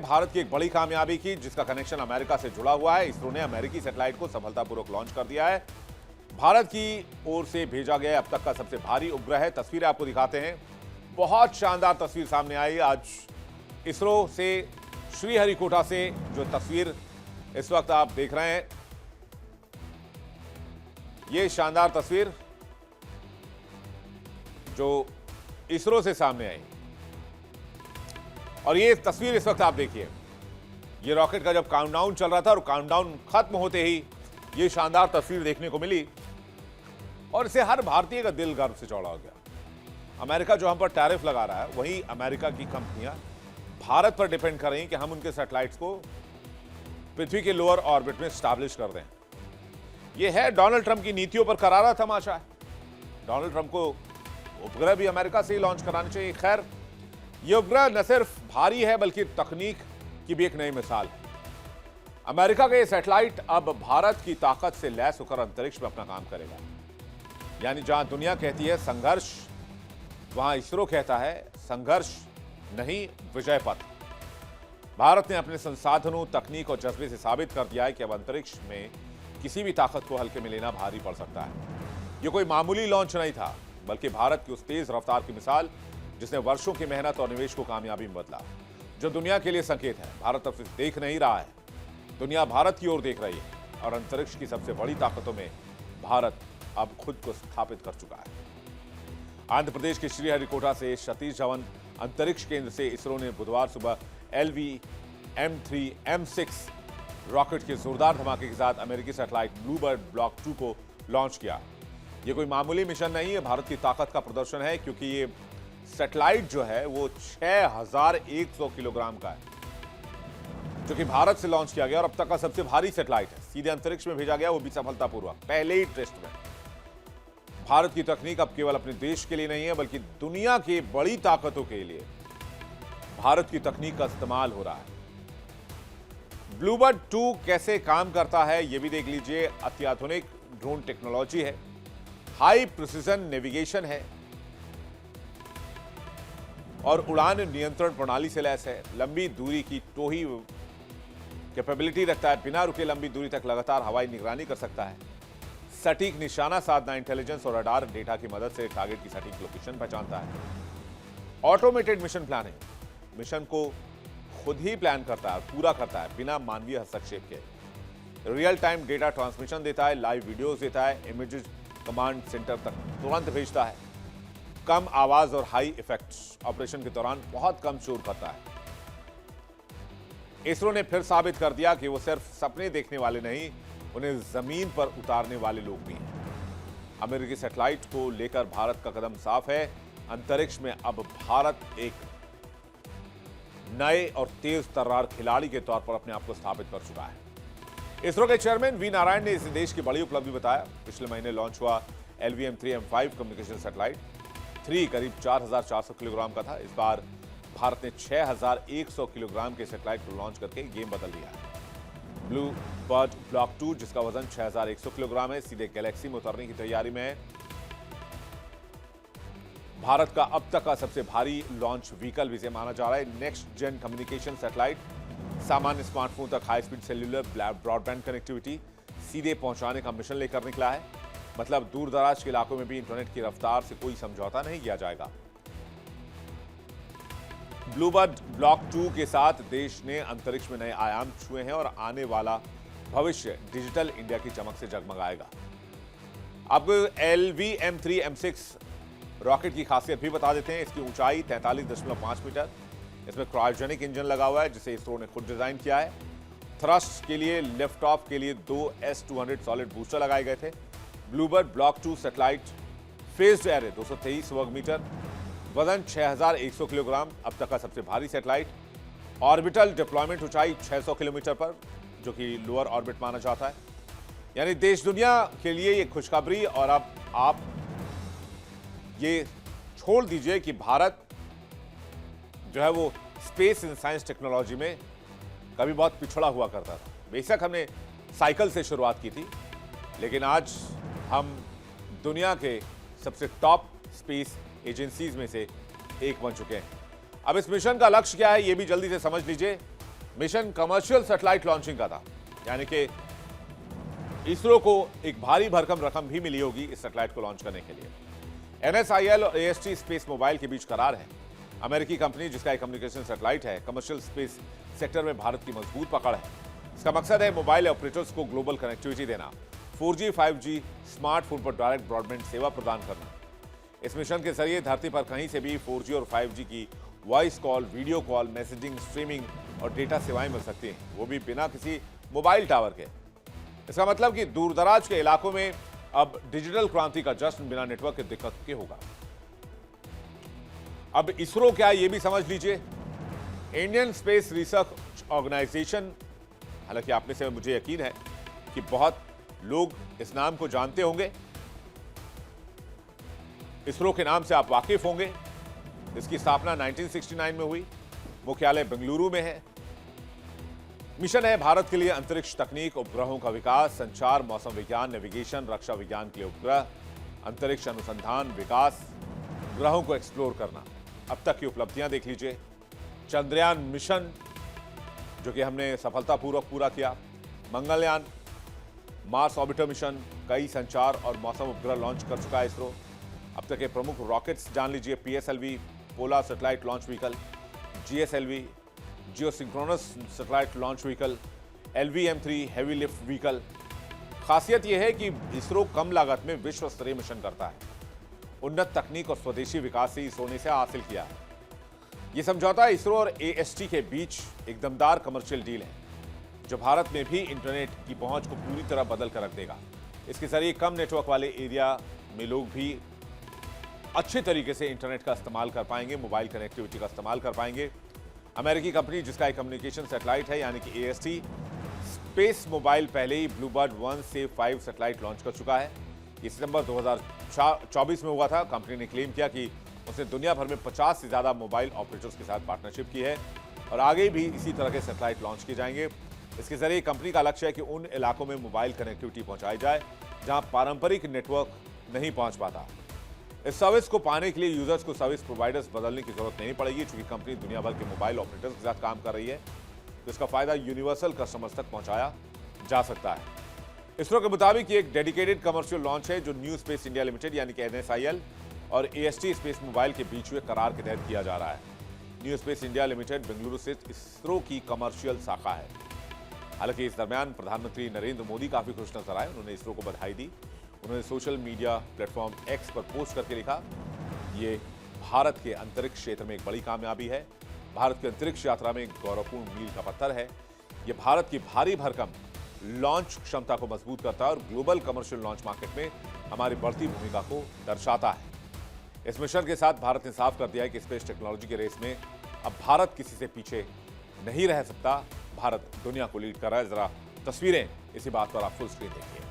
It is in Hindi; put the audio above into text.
भारत की एक बड़ी कामयाबी की जिसका कनेक्शन अमेरिका से जुड़ा हुआ है। इसरो ने अमेरिकी सैटेलाइट को सफलतापूर्वक लॉन्च कर दिया है। भारत की ओर से भेजा गया अब तक का सबसे भारी उपग्रह है। तस्वीरें आपको दिखाते हैं। बहुत शानदार तस्वीर सामने आई आज इसरो से, श्रीहरिकोटा से जो तस्वीर इस वक्त आप देख रहे हैं, ये शानदार तस्वीर जो इसरो से सामने आई। और ये तस्वीर इस वक्त आप देखिए, ये रॉकेट का जब काउंटडाउन चल रहा था और काउंटडाउन खत्म होते ही ये शानदार तस्वीर देखने को मिली और इसे हर भारतीय का दिल गर्व से चौड़ा हो गया। अमेरिका जो हम पर टैरिफ लगा रहा है, वही अमेरिका की कंपनियां भारत पर डिपेंड कर रही हैं कि हम उनके सैटेलाइट्स को पृथ्वी के लोअर ऑर्बिट में स्टैब्लिश कर दें। यह है डोनाल्ड ट्रंप की नीतियों पर करारा तमाशा है। डोनाल्ड ट्रंप को उपग्रह भी अमेरिका से ही लॉन्च कराने चाहिए। खैर, यह उपग्रह न सिर्फ भारी है बल्कि तकनीक की भी एक नई मिसाल है। अमेरिका का यह सैटेलाइट अब भारत की ताकत से लैस होकर अंतरिक्ष में अपना काम करेगा। यानी जहां दुनिया कहती है संघर्ष, वहां इसरो कहता है संघर्ष नहीं, विजय पथ। भारत ने अपने संसाधनों, तकनीक और जज्बे से साबित कर दिया है कि अब अंतरिक्ष में किसी भी ताकत को हल्के में लेना भारी पड़ सकता है। यह कोई मामूली लॉन्च नहीं था, बल्कि भारत की उस तेज रफ्तार की मिसाल जिसने वर्षों की मेहनत और निवेश को कामयाबी में बदला, जो दुनिया के लिए संकेत है। भारत अब सिर्फ देख नहीं रहा है, दुनिया भारत की ओर देख रही है और अंतरिक्ष की सबसे बड़ी ताकतों में भारत अब खुद को स्थापित कर चुका है। आंध्र प्रदेश के श्रीहरिकोटा से सतीश धवन अंतरिक्ष केंद्र से इसरो ने बुधवार सुबह LV-M3-M6 रॉकेट के जोरदार धमाके के साथ अमेरिकी सैटेलाइट ब्लूबर्ड ब्लॉक 2 को लॉन्च किया। यह कोई मामूली मिशन नहीं है, भारत की ताकत का प्रदर्शन है, क्योंकि ये सैटेलाइट जो है वो 6100 किलोग्राम का है, जो कि भारत से लॉन्च किया गया और अब तक का सबसे भारी सैटेलाइट है। सीधे अंतरिक्ष में भेजा गया, वो भी सफलतापूर्वक, पहले ही टेस्ट में। भारत की तकनीक अब केवल अपने देश के लिए नहीं है, बल्कि दुनिया की बड़ी ताकतों के लिए भारत की तकनीक का इस्तेमाल हो रहा है। ब्लूबर्ड 2 कैसे काम करता है यह भी देख लीजिए। अत्याधुनिक ड्रोन टेक्नोलॉजी है, हाई प्रिसिजन नेविगेशन है और उड़ान नियंत्रण प्रणाली से लैस है। लंबी दूरी की टोही कैपेबिलिटी रखता है, बिना रुके लंबी दूरी तक लगातार हवाई निगरानी कर सकता है। सटीक निशाना साधना, इंटेलिजेंस और रडार डेटा की मदद से टारगेट की सटीक लोकेशन पहचानता है। ऑटोमेटेड मिशन प्लानिंग, मिशन को खुद ही प्लान करता है, पूरा करता है बिना मानवीय हस्तक्षेप के। रियल टाइम डेटा ट्रांसमिशन देता है, लाइव वीडियोस देता है, इमेजेस कमांड सेंटर तक तुरंत भेजता है। कम आवाज और हाई इफेक्ट्स, ऑपरेशन के दौरान बहुत कम शोर करता है। इसरो ने फिर साबित कर दिया कि वो सिर्फ सपने देखने वाले नहीं, उन्हें जमीन पर उतारने वाले लोग भी हैं। अमेरिकी सैटेलाइट को लेकर भारत का कदम साफ है। अंतरिक्ष में अब भारत एक नए और तेज तर्रार खिलाड़ी के तौर पर अपने आप को स्थापित कर चुका है। इसरो के चेयरमैन वी नारायण ने इसे देश की बड़ी उपलब्धि बताया। पिछले महीने लॉन्च हुआ LV-M3-M5 कम्युनिकेशन सैटेलाइट 3 करीब 4400 किलोग्राम का था। इस बार भारत ने 6100 किलोग्राम के सैटेलाइट को लॉन्च करके गेम बदल दिया है। ब्लू बर्ड ब्लॉक 2, जिसका वजन 6100 किलोग्राम है, सीधे गैलेक्सी में उतरने की तैयारी में है। भारत का अब तक का सबसे भारी लॉन्च व्हीकल भी इसे माना जा रहा है। नेक्स्ट जेन कम्युनिकेशन सैटेलाइट सामान्य स्मार्टफोन तक high speed cellular broadband connectivity सीधे पहुंचाने का मिशन लेकर निकला है। मतलब दूर दराज के इलाकों में भी इंटरनेट की रफ्तार से कोई समझौता नहीं किया जाएगा। ब्लूबर्ड ब्लॉक 2 के साथ देश ने अंतरिक्ष में नए आयाम छुए हैं और आने वाला भविष्य डिजिटल इंडिया की चमक से जगमगाएगा। अब LV-M3-M6 रॉकेट की खासियत भी बता देते हैं। इसकी ऊंचाई 43.5 मीटर, इसमें क्रायोजेनिक इंजन लगा हुआ है जिसे इसरो ने खुद डिजाइन किया है। थ्रस्ट के लिए, लिफ्ट ऑफ के लिए 2 S-200 सॉलिड बूस्टर लगाए गए थे। Bluebird block 2 satellite phased array 223 वर्ग मीटर, वजन 6100 किलोग्राम, अब तक का सबसे भारी सैटेलाइट। ऑर्बिटल डिप्लॉयमेंट ऊंचाई 600 किलोमीटर पर, जो कि लोअर ऑर्बिट माना जाता है। यानी देश दुनिया के लिए ये खुशखबरी। और अब आप ये छोड़ दीजिए कि भारत जो है वो स्पेस एंड साइंस टेक्नोलॉजी में कभी बहुत पिछड़ा हुआ करता था। बेशक हमने साइकिल से शुरुआत की थी, लेकिन आज हम दुनिया के सबसे टॉप स्पेस एजेंसीज में से एक बन चुके हैं। अब इस मिशन का लक्ष्य क्या है, ये भी जल्दी से समझ लीजिए। मिशन कमर्शियल सैटेलाइट लॉन्चिंग का था, यानी कि इसरो को एक भारी भरकम रकम भी मिली होगी इस सैटेलाइट को लॉन्च करने के लिए। NSIL और AST स्पेस मोबाइल के बीच करार है। अमेरिकी कंपनी जिसका एक कम्युनिकेशन सैटेलाइट है, कमर्शियल स्पेस सेक्टर में भारत की मजबूत पकड़ है। इसका मकसद है मोबाइल ऑपरेटर्स को ग्लोबल कनेक्टिविटी देना, 4G 5G स्मार्टफोन पर डायरेक्ट ब्रॉडबैंड सेवा प्रदान करना। इस मिशन के जरिए धरती पर कहीं से भी 4G और 5G की voice call, video call, messaging, streaming और डेटा सेवाएं मिल सकती हैं, वो भी बिना किसी मोबाइल टावर के। इसका मतलब कि दूरदराज के इलाकों में अब डिजिटल क्रांति का जश्न बिना नेटवर्क के दिक्कत के होगा। अब इसरो क्या, ये भी समझ लीजिए। इंडियन स्पेस रिसर्च ऑर्गेनाइजेशन, हालांकि आप में से मुझे यकीन है कि बहुत लोग इस नाम को जानते होंगे, इसरो के नाम से आप वाकिफ होंगे। इसकी स्थापना 1969 में हुई, मुख्यालय बेंगलुरु में है। मिशन है भारत के लिए अंतरिक्ष तकनीक, उपग्रहों का विकास, संचार, मौसम विज्ञान, नेविगेशन, रक्षा विज्ञान के लिए उपग्रह, अंतरिक्ष अनुसंधान, विकास, ग्रहों को एक्सप्लोर करना। अब तक की उपलब्धियां देख लीजिए। चंद्रयान मिशन जो कि हमने सफलतापूर्वक पूरा किया, मंगलयान, मार्स ऑर्बिटर मिशन, कई संचार और मौसम उपग्रह लॉन्च कर चुका है इसरो। अब तक के प्रमुख रॉकेट्स जान लीजिए। PSLV polar satellite launch vehicle, GSLV geosynchronous satellite launch vehicle, LV-M3 heavy lift vehicle. खासियत यह है कि इसरो कम लागत में विश्व स्तरीय मिशन करता है। उन्नत तकनीक और स्वदेशी विकास से इसरो ने इसे हासिल किया है। यह समझौता इसरो और AST के बीच एक दमदार कमर्शियल डील है, जो भारत में भी इंटरनेट की पहुंच को पूरी तरह बदल कर रख देगा। इसके जरिए कम नेटवर्क वाले एरिया में लोग भी अच्छे तरीके से इंटरनेट का इस्तेमाल कर पाएंगे, मोबाइल कनेक्टिविटी का इस्तेमाल कर पाएंगे। अमेरिकी कंपनी जिसका एक कम्युनिकेशन सैटेलाइट है, यानी कि AST स्पेस मोबाइल, पहले ही ब्लूबर्ड 1 से 5 सैटेलाइट लॉन्च कर चुका है। ये सितंबर 2024 में हुआ था। कंपनी ने क्लेम किया कि उसने दुनिया भर में 50 से ज्यादा मोबाइल ऑपरेटर्स के साथ पार्टनरशिप की है और आगे भी इसी तरह के सैटेलाइट लॉन्च किए जाएंगे। इसके जरिए कंपनी का लक्ष्य है कि उन इलाकों में मोबाइल कनेक्टिविटी पहुंचाई जाए जहां पारंपरिक नेटवर्क नहीं पहुंच पाता। इस सर्विस को पाने के लिए यूजर्स को सर्विस प्रोवाइडर्स बदलने की जरूरत नहीं पड़ेगी, क्योंकि कंपनी दुनिया भर के मोबाइल ऑपरेटर्स के साथ काम कर रही है, तो इसका फायदा यूनिवर्सल कस्टमर्स तक पहुंचाया जा सकता है। इसरो के मुताबिक ये एक डेडिकेटेड कमर्शियल लॉन्च है जो न्यू स्पेस इंडिया लिमिटेड यानी कि NSIL और AST स्पेस मोबाइल के बीच हुए करार के तहत किया जा रहा है। New space India limited Bengaluru स्थित इसरो की कमर्शियल शाखा है। हालांकि इस दरमियान प्रधानमंत्री नरेंद्र मोदी काफी खुश नजर आए। उन्होंने इसरो को बधाई दी। उन्होंने सोशल मीडिया प्लेटफॉर्म X पर पोस्ट करके लिखा, ये भारत के अंतरिक्ष क्षेत्र में एक बड़ी कामयाबी है। भारत की अंतरिक्ष यात्रा में एक गौरवपूर्ण मील का पत्थर है। ये भारत की भारी भरकम लॉन्च क्षमता को मजबूत करता है और ग्लोबल कमर्शियल लॉन्च मार्केट में हमारी बढ़ती भूमिका को दर्शाता है। इस मिशन के साथ भारत ने साफ कर दिया है कि स्पेस टेक्नोलॉजी के रेस में अब भारत किसी से पीछे नहीं रह सकता। भारत दुनिया को लीड कर रहा है। जरा तस्वीरें इसी बात पर आप फुल स्क्रीन देखिए।